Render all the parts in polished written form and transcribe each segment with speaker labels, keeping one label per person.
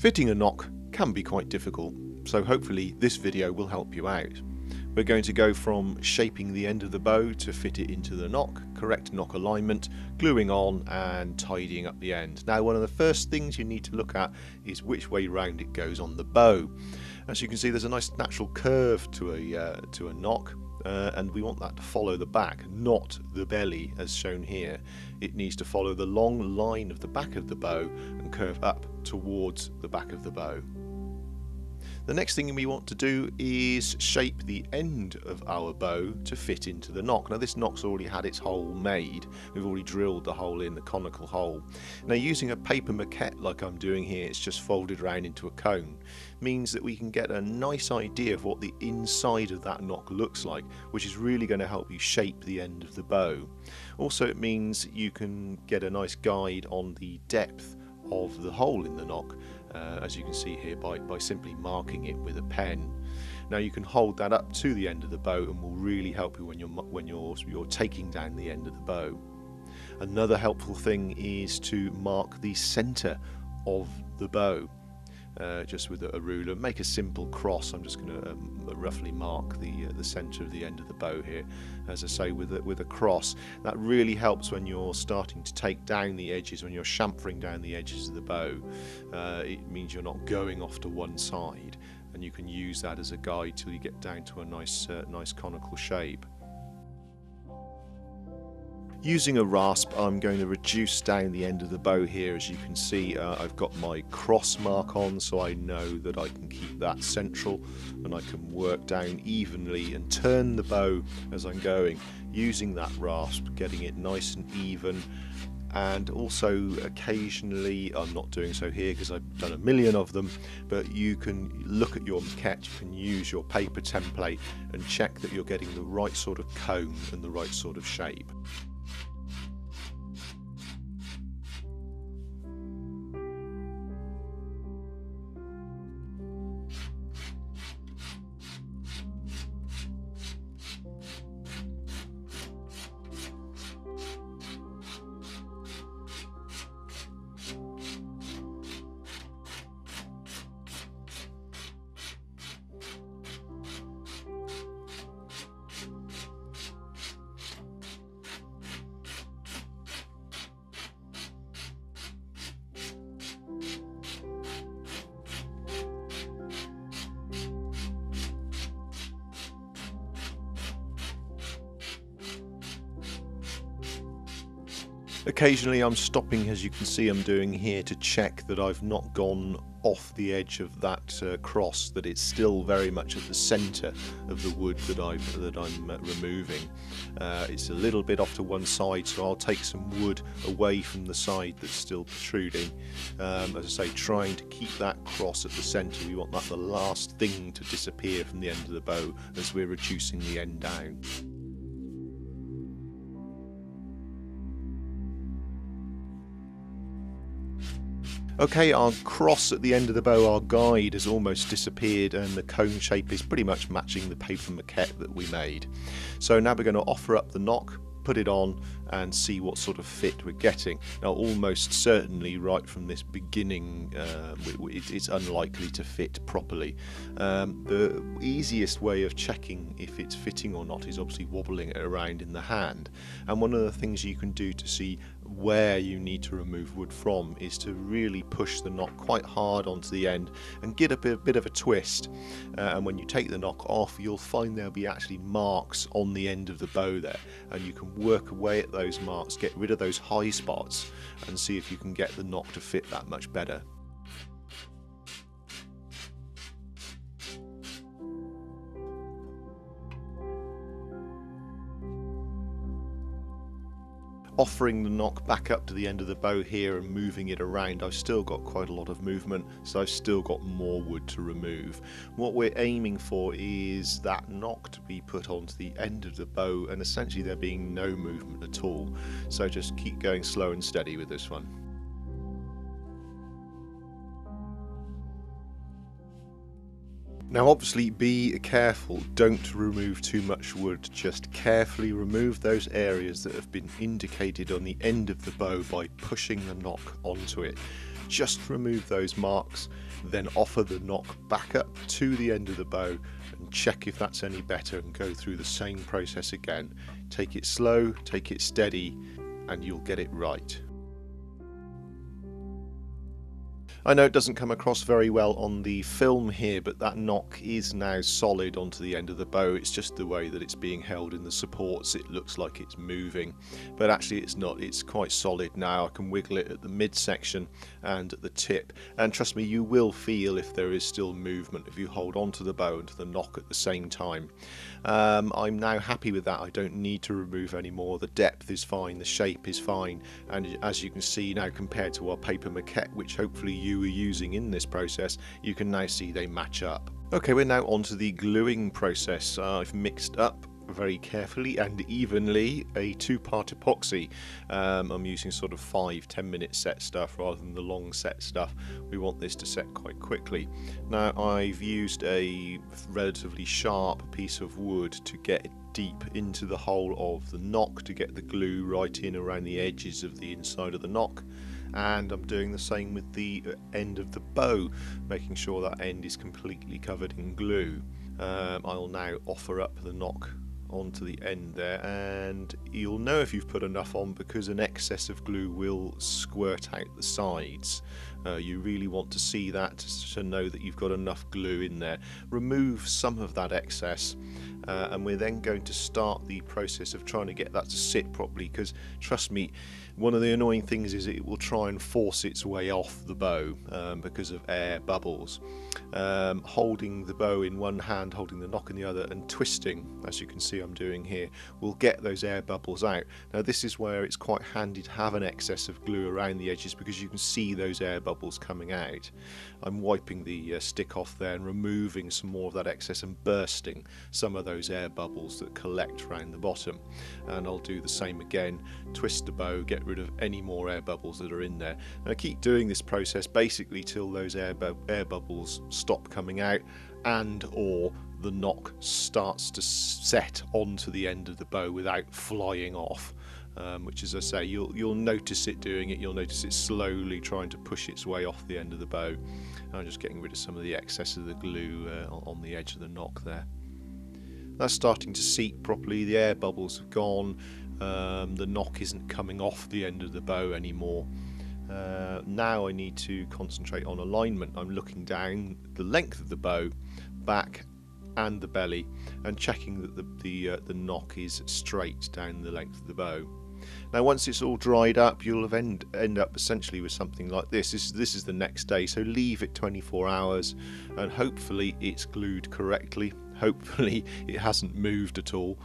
Speaker 1: Fitting a nock can be quite difficult, so hopefully this video will help you out. We're going to go from shaping the end of the bow to fit it into the nock, correct nock alignment, gluing on and tidying up the end. Now, one of the first things you need to look at is which way round it goes on the bow. As you can see, there's a nice natural curve to a nock, and we want that to follow the back, not the belly as shown here. It needs to follow the long line of the back of the bow and curve up towards the back of the bow. The next thing we want to do is shape the end of our bow to fit into the nock. Now, this nock's already had its hole made. We've already drilled the hole in, the conical hole. Now, using a paper maquette like I'm doing here, it's just folded around into a cone, means that we can get a nice idea of what the inside of that nock looks like, which is really going to help you shape the end of the bow. Also, it means you can get a nice guide on the depth of the hole in the nock, as you can see here, by simply marking it with a pen. Now, you can hold that up to the end of the bow and will really help you when you're taking down the end of the bow. Another helpful thing is to mark the center of the bow. Just with a ruler, make a simple cross. I'm just going to roughly mark the center of the end of the bow here, as I say, with a cross. That really helps when you're starting to take down the edges, when you're chamfering down the edges of the bow. It means you're not going off to one side, and you can use that as a guide till you get down to a nice conical shape. Using a rasp, I'm going to reduce down the end of the bow here. As you can see, I've got my cross mark on, so I know that I can keep that central and I can work down evenly and turn the bow as I'm going, using that rasp, getting it nice and even. And also occasionally, I'm not doing so here because I've done a million of them, but you can look at your maquette, you can use your paper template and check that you're getting the right sort of cone and the right sort of shape. Occasionally I'm stopping, as you can see I'm doing here, to check that I've not gone off the edge of that cross, that it's still very much at the centre of the wood that I'm removing. It's a little bit off to one side, so I'll take some wood away from the side that's still protruding. As I say, trying to keep that cross at the centre. We want that the last thing to disappear from the end of the bow as we're reducing the end down. Okay, our cross at the end of the bow, our guide, has almost disappeared and the cone shape is pretty much matching the paper maquette that we made. So now we're going to offer up the nock, put it on and see what sort of fit we're getting. Now, almost certainly right from this beginning it's unlikely to fit properly. The easiest way of checking if it's fitting or not is obviously wobbling it around in the hand, and one of the things you can do to see where you need to remove wood from is to really push the nock quite hard onto the end and get a bit of a twist, and when you take the nock off, you'll find there'll be actually marks on the end of the bow there, and you can work away at those marks, get rid of those high spots and see if you can get the nock to fit that much better. Offering the nock back up to the end of the bow here and moving it around, I've still got quite a lot of movement, so I've still got more wood to remove. What we're aiming for is that nock to be put onto the end of the bow and essentially there being no movement at all. So just keep going slow and steady with this one. Now obviously be careful, don't remove too much wood, just carefully remove those areas that have been indicated on the end of the bow by pushing the nock onto it. Just remove those marks, then offer the nock back up to the end of the bow and check if that's any better and go through the same process again. Take it slow, take it steady, and you'll get it right. I know it doesn't come across very well on the film here, but that nock is now solid onto the end of the bow. It's just the way that it's being held in the supports. It looks like it's moving, but actually it's not. It's quite solid now. I can wiggle it at the midsection and at the tip, and trust me, you will feel if there is still movement if you hold onto the bow and to the nock at the same time. I'm now happy with that. I don't need to remove any more. The depth is fine, the shape is fine, and as you can see now, compared to our paper maquette, which hopefully you were using in this process, you can now see they match up. Okay, we're now on to the gluing process. I've mixed up very carefully and evenly a two-part epoxy. I'm using sort of 5-10 minute set stuff rather than the long set stuff. We want this to set quite quickly. Now I've used a relatively sharp piece of wood to get deep into the hole of the nock to get the glue right in around the edges of the inside of the nock. And I'm doing the same with the end of the bow, making sure that end is completely covered in glue. I'll now offer up the nock onto the end there, and you'll know if you've put enough on because an excess of glue will squirt out the sides. You really want to see that to know that you've got enough glue in there. Remove some of that excess, and we're then going to start the process of trying to get that to sit properly, because trust me, one of the annoying things is it will try and force its way off the bow because of air bubbles. Holding the bow in one hand, holding the nock in the other, and twisting, as you can see I'm doing here, will get those air bubbles out. Now this is where it's quite handy to have an excess of glue around the edges, because you can see those air bubbles coming out. I'm wiping the stick off there and removing some more of that excess and bursting some of those air bubbles that collect around the bottom. And I'll do the same again, twist the bow, get rid of any more air bubbles that are in there. And I keep doing this process basically till those air bubbles stop coming out, and or the nock starts to set onto the end of the bow without flying off. Which, as I say, you'll notice it doing it. You'll notice it slowly trying to push its way off the end of the bow. And I'm just getting rid of some of the excess of the glue on the edge of the nock there. That's starting to seat properly. The air bubbles have gone. The nock isn't coming off the end of the bow anymore. Now I need to concentrate on alignment. I'm looking down the length of the bow, back and the belly, and checking that the nock is straight down the length of the bow. Now once it's all dried up, you'll end up essentially with something like this. This is the next day, so leave it 24 hours and hopefully it's glued correctly. Hopefully it hasn't moved at all.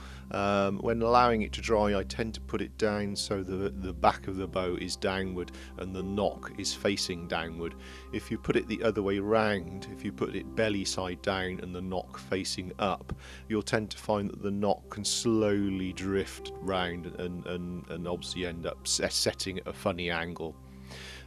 Speaker 1: When allowing it to dry, I tend to put it down so the back of the bow is downward and the nock is facing downward. If you put it the other way round, if you put it belly side down and the nock facing up, you'll tend to find that the nock can slowly drift round and obviously end up setting at a funny angle.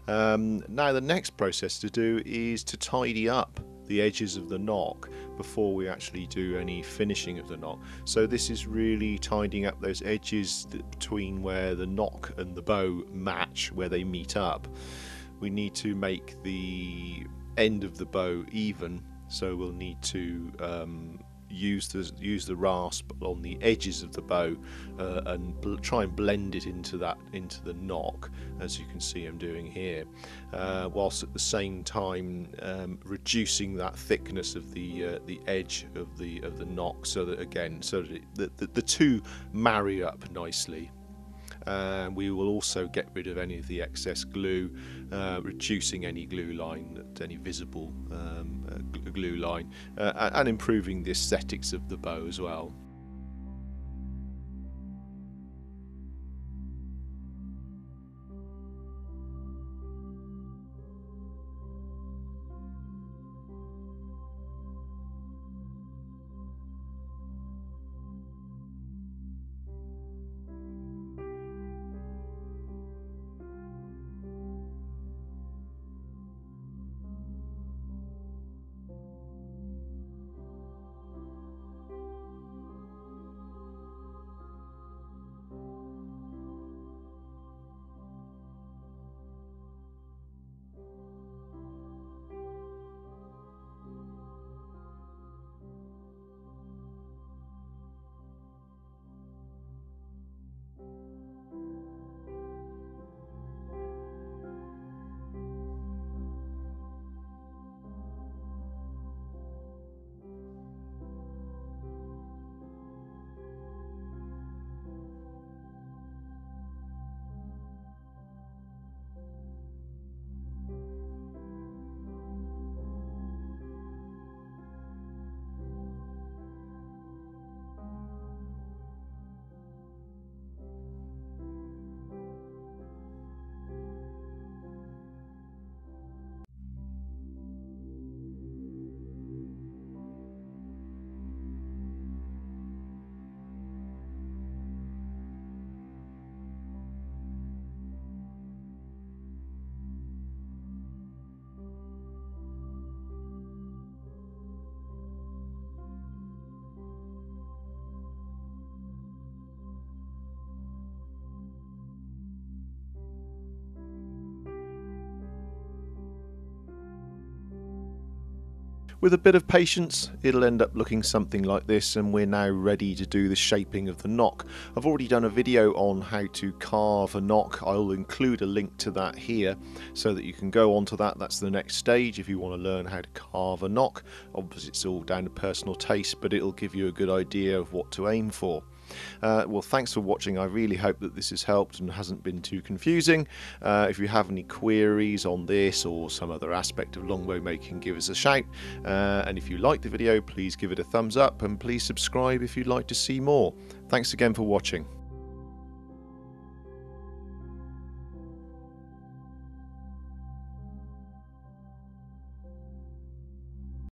Speaker 1: Now the next process to do is to tidy up the edges of the nock before we actually do any finishing of the nock. So this is really tidying up those edges between where the nock and the bow match, where they meet up. We need to make the end of the bow even, so we'll need to use the rasp on the edges of the bow and try and blend it into the nock, as you can see I'm doing here, whilst at the same time reducing that thickness of the edge of the nock, so that the two marry up nicely. We will also get rid of any of the excess glue, reducing any glue line, any visible glue line, and improving the aesthetics of the bow as well. With a bit of patience, it'll end up looking something like this, and we're now ready to do the shaping of the nock. I've already done a video on how to carve a nock. I'll include a link to that here so that you can go on to that. That's the next stage if you want to learn how to carve a nock. Obviously it's all down to personal taste, but it'll give you a good idea of what to aim for. Well, thanks for watching. I really hope that this has helped and hasn't been too confusing. If you have any queries on this or some other aspect of longbow making, give us a shout. And if you like the video, please give it a thumbs up and please subscribe if you'd like to see more. Thanks again for watching.